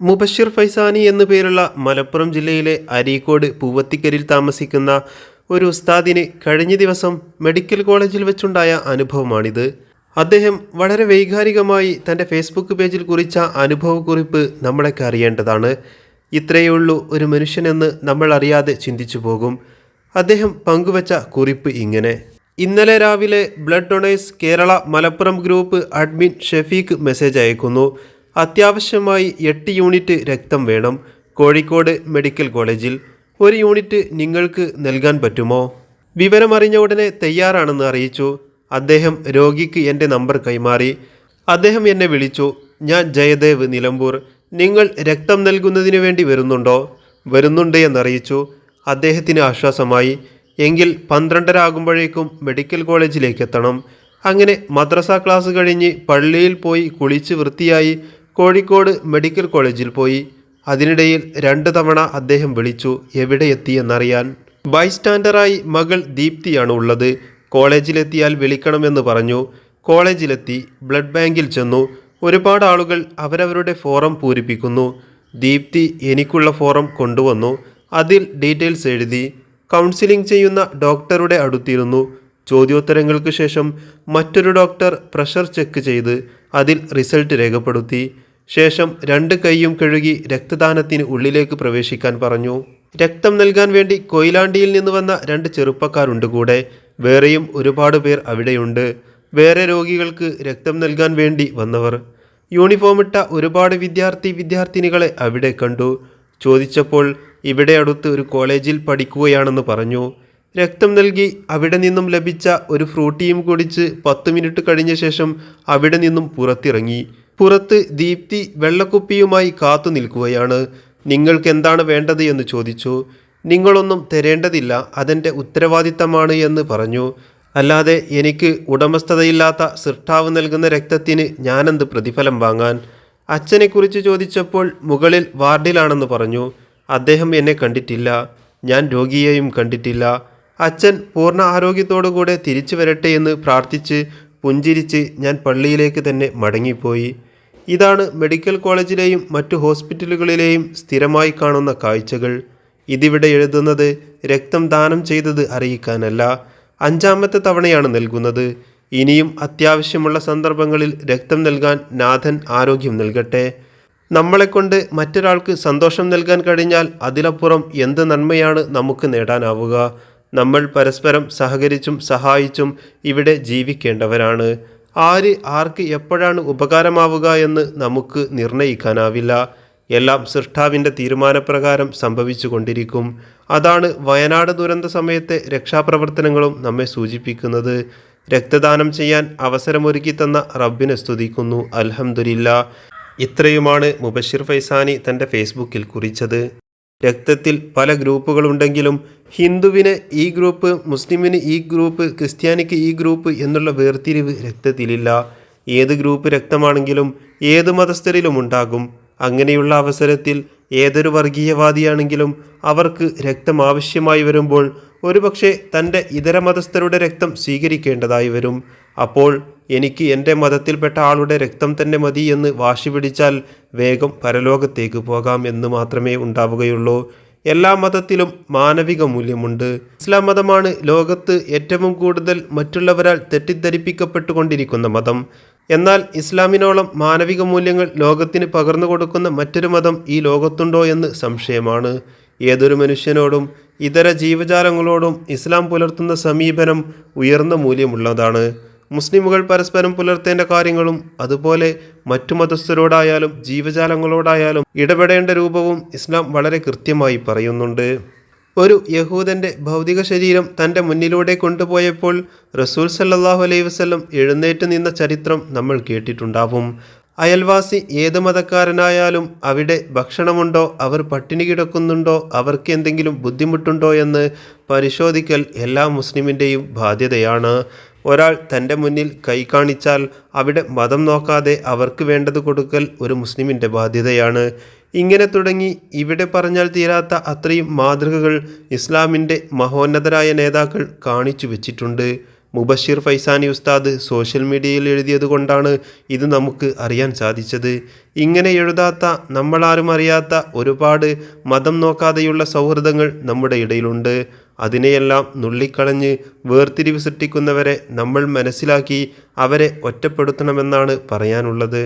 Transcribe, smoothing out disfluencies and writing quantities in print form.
മുബഷിർ ഫൈസാനി എന്നു പേരുള്ള മലപ്പുറം ജില്ലയിലെ അരീക്കോട് പൂവത്തിക്കരിൽ താമസിക്കുന്ന ഒരു ഉസ്താദിന് കഴിഞ്ഞ ദിവസം മെഡിക്കൽ കോളേജിൽ വെച്ചുണ്ടായ അനുഭവമാണിത്. അദ്ദേഹം വളരെ വൈകാരികമായി തൻ്റെ ഫേസ്ബുക്ക് പേജിൽ കുറിച്ച അനുഭവക്കുറിപ്പ് നമ്മളൊക്കെ അറിയേണ്ടതാണ്. ഇത്രയേ ഉള്ളൂ ഒരു മനുഷ്യനെന്ന് നമ്മൾ അറിയാതെ ചിന്തിച്ചു പോകും. അദ്ദേഹം പങ്കുവച്ച കുറിപ്പ് ഇങ്ങനെ: ഇന്നലെ രാവിലെ blood donors Kerala Malappuram group admin Shafeeq message അയക്കുന്നു. അത്യാവശ്യമായി 8 യൂണിറ്റ് രക്തം വേണം. കോഴിക്കോട് മെഡിക്കൽ കോളേജിൽ 1 യൂണിറ്റ് നിങ്ങൾക്ക് നൽകാൻ പറ്റുമോ? വിവരമറിഞ്ഞ ഉടനെ തയ്യാറാണെന്ന് അറിയിച്ചു. അദ്ദേഹം രോഗിക്ക് എൻ്റെ നമ്പർ കൈമാറി. അദ്ദേഹം എന്നെ വിളിച്ചു. ഞാൻ ജയദേവ്, നിലമ്പൂർ. നിങ്ങൾ രക്തം നൽകുന്നതിന് വേണ്ടി വരുന്നുണ്ടോ? വരുന്നുണ്ട് എന്നറിയിച്ചു. അദ്ദേഹത്തിന് ആശ്വാസമായി. എങ്കിൽ 12:30 ആകുമ്പോഴേക്കും മെഡിക്കൽ കോളേജിലേക്ക് എത്തണം. അങ്ങനെ മദ്രസ ക്ലാസ് കഴിഞ്ഞ് പള്ളിയിൽ പോയി കുളിച്ച് വൃത്തിയായി കോഴിക്കോട് മെഡിക്കൽ കോളേജിൽ പോയി. അതിനിടയിൽ 2 തവണ അദ്ദേഹം വിളിച്ചു എവിടെ എത്തിയെന്നറിയാൻ. ബൈസ്റ്റാൻഡറായി മകൾ ദീപ്തിയാണ് ഉള്ളത്. കോളേജിലെത്തിയാൽ വിളിക്കണമെന്ന് പറഞ്ഞു. കോളേജിലെത്തി. ബ്ലഡ് ബാങ്കിൽ ചെന്നു. ഒരുപാട് ആളുകൾ അവരവരുടെ ഫോറം പൂരിപ്പിക്കുന്നു. ദീപ്തി എനിക്കുള്ള ഫോറം കൊണ്ടുവന്നു. അതിൽ ഡീറ്റെയിൽസ് എഴുതി. കൗൺസിലിംഗ് ചെയ്യുന്ന ഡോക്ടറുടെ അടുത്തിരുന്നു. ചോദ്യോത്തരങ്ങൾക്ക് ശേഷം മറ്റൊരു ഡോക്ടർ പ്രഷർ ചെക്ക് ചെയ്ത് അതിൽ റിസൾട്ട് രേഖപ്പെടുത്തി. ശേഷം 2 കൈയും കഴുകി രക്തദാനത്തിന് ഉള്ളിലേക്ക് പ്രവേശിക്കാൻ പറഞ്ഞു. രക്തം നൽകാൻ വേണ്ടി കൊയിലാണ്ടിയിൽ നിന്ന് വന്ന 2 ചെറുപ്പക്കാരുണ്ട് കൂടെ. വേറെയും ഒരുപാട് പേർ അവിടെയുണ്ട്. വേറെ രോഗികൾക്ക് രക്തം നൽകാൻ വേണ്ടി വന്നവർ. യൂണിഫോമിട്ട ഒരുപാട് വിദ്യാർത്ഥിനികളെ അവിടെ കണ്ടു. ചോദിച്ചപ്പോൾ ഇവിടെ അടുത്ത് ഒരു കോളേജിൽ പഠിക്കുകയാണെന്ന് പറഞ്ഞു. രക്തം നൽകി. അവിടെ നിന്നും ലഭിച്ച ഒരു ഫ്രൂട്ടിയും കുടിച്ച് 10 മിനിറ്റ് കഴിഞ്ഞ ശേഷം അവിടെ നിന്നും പുറത്തിറങ്ങി. പുറത്ത് ദീപ്തി വെള്ളക്കുപ്പിയുമായി കാത്തു നിൽക്കുകയാണ്. നിങ്ങൾക്ക് എന്താണ് വേണ്ടത് എന്ന് ചോദിച്ചു. നിങ്ങളൊന്നും തരേണ്ടതില്ല, അതെൻ്റെ ഉത്തരവാദിത്തമാണ് എന്ന് പറഞ്ഞു. അല്ലാതെ എനിക്ക് ഉടമസ്ഥതയില്ലാത്ത സൃഷ്ടാവ് നൽകുന്ന രക്തത്തിന് ഞാനെന്ത് പ്രതിഫലം വാങ്ങാൻ? അച്ഛനെക്കുറിച്ച് ചോദിച്ചപ്പോൾ മുകളിൽ വാർഡിലാണെന്ന് പറഞ്ഞു. അദ്ദേഹം എന്നെ കണ്ടിട്ടില്ല. ഞാൻ രോഗിയെയും കണ്ടിട്ടില്ല. അച്ഛൻ പൂർണ്ണ ആരോഗ്യത്തോടുകൂടെ തിരിച്ചു വരട്ടെ എന്ന് പ്രാർത്ഥിച്ച് പുഞ്ചിരിച്ച് ഞാൻ പള്ളിയിലേക്ക് തന്നെ മടങ്ങിപ്പോയി. ഇതാണ് മെഡിക്കൽ കോളേജിലെയും മറ്റു ഹോസ്പിറ്റലുകളിലെയും സ്ഥിരമായി കാണുന്ന കാഴ്ചകൾ. ഇതിവിടെ എഴുതുന്നത് രക്തം ദാനം ചെയ്തത് അറിയിക്കാനല്ല. 5ാമത്തെ തവണയാണ് നൽകുന്നത്. ഇനിയും അത്യാവശ്യമുള്ള സന്ദർഭങ്ങളിൽ രക്തം നൽകാൻ നാഥൻ ആരോഗ്യം നൽകട്ടെ. നമ്മളെക്കൊണ്ട് മറ്റൊരാൾക്ക് സന്തോഷം നൽകാൻ കഴിഞ്ഞാൽ അതിലപ്പുറം എന്ത് നന്മയാണ് നമുക്ക് നേടാനാവുക? നമ്മൾ പരസ്പരം സഹകരിച്ചും സഹായിച്ചും ഇവിടെ ജീവിക്കേണ്ടവരാണ്. ആർക്ക് എപ്പോഴാണ് ഉപകാരമാവുക എന്ന് നമുക്ക് നിർണയിക്കാനാവില്ല. എല്ലാം സൃഷ്ടാവിൻ്റെ തീരുമാനപ്രകാരം സംഭവിച്ചു കൊണ്ടിരിക്കും. അതാണ് വയനാട് ദുരന്ത സമയത്തെ രക്ഷാപ്രവർത്തനങ്ങളും നമ്മെ സൂചിപ്പിക്കുന്നത്. രക്തദാനം ചെയ്യാൻ അവസരമൊരുക്കി തന്ന റബ്ബിനെ സ്തുതിക്കുന്നു. അൽഹംദുലില്ലാ. ഇത്രയുമാണ് മുബഷിർ ഫൈസാനി തൻ്റെ ഫേസ്ബുക്കിൽ കുറിച്ചത്. രക്തത്തിൽ പല ഗ്രൂപ്പുകളുണ്ടെങ്കിലും ഹിന്ദുവിന് ഈ ഗ്രൂപ്പ്, മുസ്ലിമിന് ഈ ഗ്രൂപ്പ്, ക്രിസ്ത്യാനിക്ക് ഈ ഗ്രൂപ്പ് എന്നുള്ള വേർതിരിവ് രക്തത്തിലില്ല. ഏത് ഗ്രൂപ്പ് രക്തമാണെങ്കിലും ഏത് മതസ്ഥരിലും ഉണ്ടാകും. അങ്ങനെയുള്ള അവസരത്തിൽ ഏതൊരു വർഗീയവാദിയാണെങ്കിലും അവർക്ക് രക്തം ആവശ്യമായി വരുമ്പോൾ ഒരുപക്ഷെ തൻ്റെ ഇതര മതസ്ഥരുടെ രക്തം സ്വീകരിക്കേണ്ടതായി വരും. അപ്പോൾ എനിക്ക് എൻ്റെ മതത്തിൽപ്പെട്ട ആളുടെ രക്തം തന്നെ മതി എന്ന് വാശി പിടിച്ചാൽ വേഗം പരലോകത്തേക്ക് പോകാം എന്ന് മാത്രമേ ഉണ്ടാവുകയുള്ളൂ. എല്ലാ മതത്തിലും മാനവിക മൂല്യമുണ്ട്. ഇസ്ലാം മതമാണ് ലോകത്ത് ഏറ്റവും കൂടുതൽ മറ്റുള്ളവരാൽ തെറ്റിദ്ധരിപ്പിക്കപ്പെട്ടുകൊണ്ടിരിക്കുന്ന മതം. എന്നാൽ ഇസ്ലാമിനോളം മാനവിക മൂല്യങ്ങൾ ലോകത്തിന് പകർന്നു കൊടുക്കുന്ന മറ്റൊരു മതം ഈ ലോകത്തുണ്ടോ എന്ന് സംശയമാണ്. ഏതൊരു മനുഷ്യനോടും ഇതര ജീവജാലങ്ങളോടും ഇസ്ലാം പുലർത്തുന്ന സമീപനം ഉയർന്ന മൂല്യമുള്ളതാണ്. മുസ്ലിമുകൾ പരസ്പരം പുലർത്തേണ്ട കാര്യങ്ങളും അതുപോലെ മറ്റു മതസ്ഥരോടായാലും ജീവജാലങ്ങളോടായാലും ഇടപെടേണ്ട രൂപവും ഇസ്ലാം വളരെ കൃത്യമായി പറയുന്നുണ്ട്. ഒരു യഹൂദൻ്റെ ഭൗതിക ശരീരം തൻ്റെ മുന്നിലൂടെ കൊണ്ടുപോയപ്പോൾ റസൂൽ സല്ലല്ലാഹു അലൈഹി വസല്ലം എഴുന്നേറ്റ് നിന്ന ചരിത്രം നമ്മൾ കേട്ടിട്ടുണ്ടാവും. അയൽവാസി ഏത് മതക്കാരനായാലും അവിടെ ഭക്ഷണമുണ്ടോ, അവർ പട്ടിണി കിടക്കുന്നുണ്ടോ, അവർക്ക് എന്തെങ്കിലും ബുദ്ധിമുട്ടുണ്ടോ എന്ന് പരിശോധിക്കൽ എല്ലാ മുസ്ലിമിൻ്റെയും ബാധ്യതയാണ്. ഒരാൾ തൻ്റെ മുന്നിൽ കൈ കാണിച്ചാൽ അവിടെ മതം നോക്കാതെ അവർക്ക് വേണ്ടത് കൊടുക്കൽ ഒരു മുസ്ലിമിൻ്റെ ബാധ്യതയാണ്. ഇങ്ങനെ തുടങ്ങി ഇവിടെ പറഞ്ഞാൽ തീരാത്ത അത്രയും മാതൃകകൾ ഇസ്ലാമിൻ്റെ മഹോന്നതരായ നേതാക്കൾ കാണിച്ചു വച്ചിട്ടുണ്ട്. മുബഷിർ ഫൈസാനി ഉസ്താദ് സോഷ്യൽ മീഡിയയിൽ എഴുതിയതുകൊണ്ടാണ് ഇത് നമുക്ക് അറിയാൻ സാധിച്ചത്. ഇങ്ങനെ എഴുതാത്ത, നമ്മളാരും അറിയാത്ത ഒരുപാട് മതം നോക്കാതെയുള്ള സൗഹൃദങ്ങൾ നമ്മുടെ ഇടയിലുണ്ട്. അതിനെയെല്ലാം നുള്ളിക്കളഞ്ഞ് വേർതിരിവ് സൃഷ്ടിക്കുന്നവരെ നമ്മൾ മനസ്സിലാക്കി അവരെ ഒറ്റപ്പെടുത്തണമെന്നാണ് പറയാനുള്ളത്.